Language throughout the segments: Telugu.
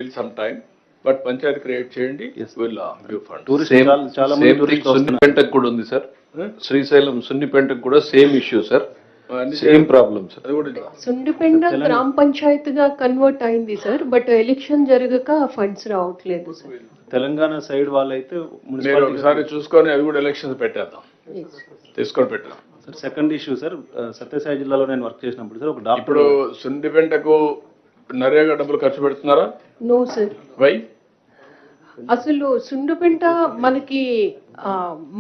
some time, but panchayat create చేయండి. Will give fund. చాలా మంది టూరిస్టులు సున్నిపెంటకు కూడా ఉంది సార్. శ్రీశైలం సున్నిపెంటకు కూడా same issue sir, same problem sir. అది కూడా సుండిపెండ గ్రామ పంచాయతీగా కన్వర్ట్ అయింది సార్, బట్ ఎలక్షన్ జరగక ఫండ్స్ రావట్లేదు సార్. తెలంగాణ సైడ్ వాళ్ళైతే మీరు ఒకసారి చూసుకొని అది కూడా ఎలక్షన్స్ పెట్టేద్దాం, తీసుకొని పెట్టాం. సెకండ్ ఇష్యూ సార్, సత్యసాయి జిల్లాలో నేను వర్క్ చేసినప్పుడు సార్ ఒక డాక్టర్ ఇప్పుడు సుండిపెంటకు నరేగా డబ్బులు ఖర్చు పెడుతున్నారా? No sir. వై? అసలు సుండిపెంట మనకి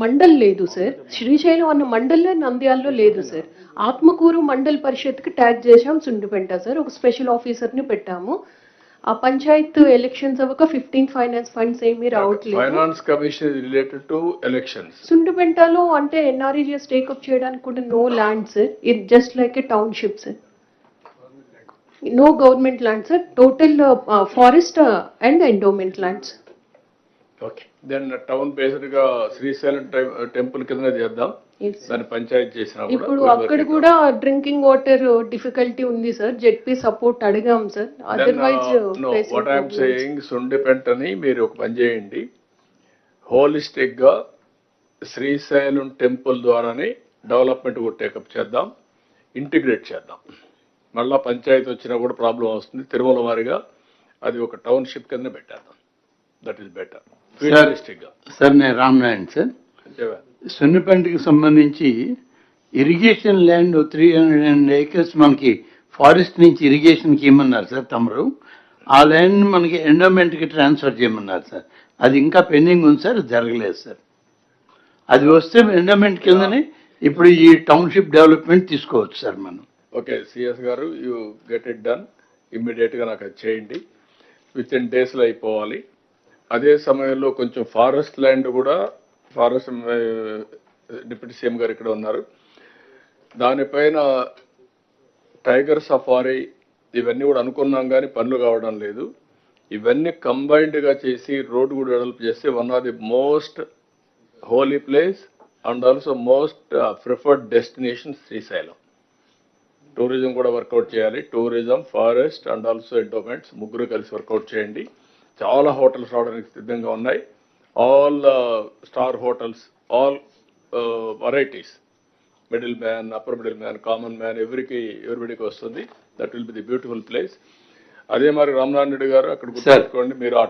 మండల్ లేదు సార్. శ్రీశైలం అన్న మండల్లో నంద్యాలలో లేదు సార్. ఆత్మకూరు మండల్ పరిషత్కి ట్యాగ్ చేశాం సుండిపెంట సార్. ఒక స్పెషల్ ఆఫీసర్ని పెట్టాము. ఆ పంచాయత్ ఎలక్షన్స్ అవ్వక 15 ఫైనాన్స్ ఫండ్స్ ఏమీ రావట్లేదు. Finance commission related to elections. సుండిపెంటలో అంటే ఎన్ఆర్ఈజీఎస్ టేకప్ చేయడానికి కూడా no land sir. It just like a township sir. No government land sir. Total forest and endowment lands. Okay, then town based గా శ్రీశైలం టెంపుల్ కింద చేద్దాం. దాన్ని పంచాయతీ చేసిన ఇప్పుడు అక్కడ కూడా డ్రింకింగ్ వాటర్ డిఫికల్టీ ఉంది సార్. జెడ్పీ సపోర్ట్ అడిగాం sir. Otherwise what I'm saying, సుండిపెంటని మీరు ఒక పని చేయండి, హోలిస్టిక్ గా శ్రీశైలం టెంపుల్ ద్వారానే డెవలప్మెంట్ కూడా టేకప్ చేద్దాం, ఇంటిగ్రేట్ చేద్దాం. మళ్ళా పంచాయతీ వచ్చినా కూడా ప్రాబ్లం వస్తుంది. తిరుమల వారిగా అది ఒక టౌన్షిప్ కింద పెట్టేద్దాం. That is better. ఫ్యూచరిస్టిక్ గా. సార్ నేను రామనారాయణ సార్. సున్నిపెంటకి సంబంధించి ఇరిగేషన్ ల్యాండ్ 300 acres మనకి ఫారెస్ట్ నుంచి ఇరిగేషన్కి ఇవ్వమన్నారు సార్ తమరు. ఆ ల్యాండ్ మనకి ఎండోమెంట్కి ట్రాన్స్ఫర్ చేయమన్నారు సార్. అది ఇంకా పెండింగ్ ఉంది సార్, జరగలేదు సార్. అది వస్తే ఎండోమెంట్ కిందనే ఇప్పుడు ఈ టౌన్షిప్ డెవలప్మెంట్ తీసుకోవచ్చు సార్ మనం. ఓకే సిఎస్ గారు, you get it done. Immediate గా నాకు అది చేయండి. విత్ ఇన్ డేస్ లో అయిపోవాలి. అదే సమయంలో కొంచెం ఫారెస్ట్ ల్యాండ్ కూడా, ఫారెస్ట్ డిప్యూటీ సీఎం గారు ఇక్కడ ఉన్నారు, దానిపైన టైగర్ సఫారీ ఇవన్నీ కూడా అనుకున్నాం కానీ పనులు కావడం లేదు. ఇవన్నీ కంబైన్డ్ గా చేసి రోడ్ కూడా డెవలప్ చేస్తే one of the most holy place and also most preferred destination Srisailam. Tourism కూడా వర్కౌట్ చేయాలి. Tourism, forest and also endowments ముగ్గురు కలిసి వర్కౌట్ చేయండి. చాలా హోటల్స్ రావడానికి సిద్ధంగా ఉన్నాయి. All star hotels, all varieties, middle man, upper middle man, common man, ఎవరిబడికి వస్తుంది. That will be the beautiful place. అదే మరి రామనారాయణ రెడ్డి గారు అక్కడ గుర్తుపెట్టుకోండి, మీరు ఆ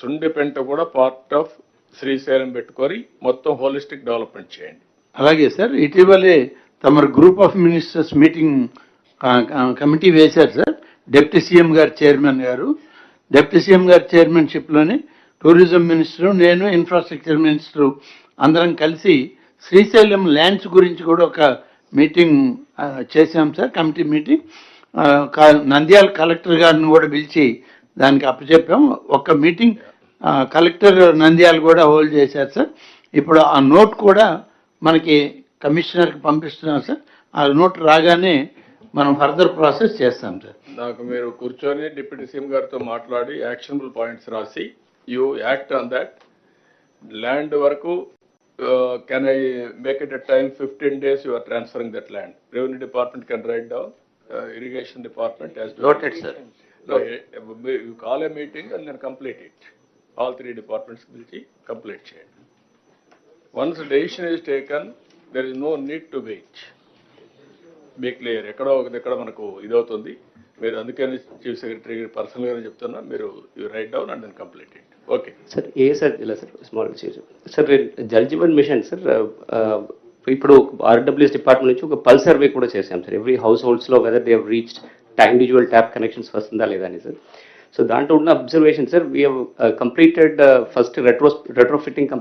సుండిపెంట కూడా పార్ట్ ఆఫ్ శ్రీశైలం పెట్టుకొని మొత్తం హోలిస్టిక్ డెవలప్మెంట్ చేయండి. అలాగే సార్, ఇటీవలే తమ group of ministers meeting committee వేశారు సార్. డిప్యూటీ సీఎం గారు చైర్మన్ గారు, డిప్యూటీ సీఎం గారి చైర్మన్షిప్లోనే టూరిజం మినిస్టరు, నేను ఇన్ఫ్రాస్ట్రక్చర్ మినిస్టరు అందరం కలిసి శ్రీశైలం ల్యాండ్స్ గురించి కూడా ఒక మీటింగ్ చేశాం sir, committee meeting. Nandyal collector గారిని కూడా పిలిచి దానికి అప్పచెప్పాం. ఒక మీటింగ్ కలెక్టర్ నంద్యాల కూడా హోల్డ్ చేశారు సార్. ఇప్పుడు ఆ నోట్ కూడా మనకి కమిషనర్కి పంపిస్తున్నాం సార్. ఆ నోట్ రాగానే మనం ఫర్దర్ ప్రాసెస్ చేస్తాం సార్. నాకు మీరు కూర్చొని డిప్యూటీ సీఎం గారితో మాట్లాడి యాక్షనబుల్ పాయింట్స్ రాసి you act on that. Land వరకు can I make it a time 15 days you are transferring that land. Revenue department can write down, irrigation department has to. Noted sir. No, you call a meeting and then complete it. All 3 departments will complete చేయండి. Once a decision is taken, there is no need to wait. Be clear. ఎక్కడో ఒక దగ్గర మనకు ఇదవుతుంది. మీరు అందుకని చీఫ్ సెక్రటరీ పర్సనల్ గానే చెప్తున్నా, మీరు you write down and then complete it. Okay sir. Sir ఇలా sir small sir, Jal Jeevan mission sir, ఇప్పుడు ఆర్డబ్ల్యూఎస్ డిపార్ట్మెంట్ నుంచి ఒక పల్స్ సర్వే కూడా చేశాం సార్. ఎవ్రీ హౌస్ హోల్డ్స్లో whether they have reached individual tap connections వస్తుందా లేదా అని సార్. సో దాంట్లో ఉన్న observation sir, we have completed first రెట్రోఫిట్టింగ్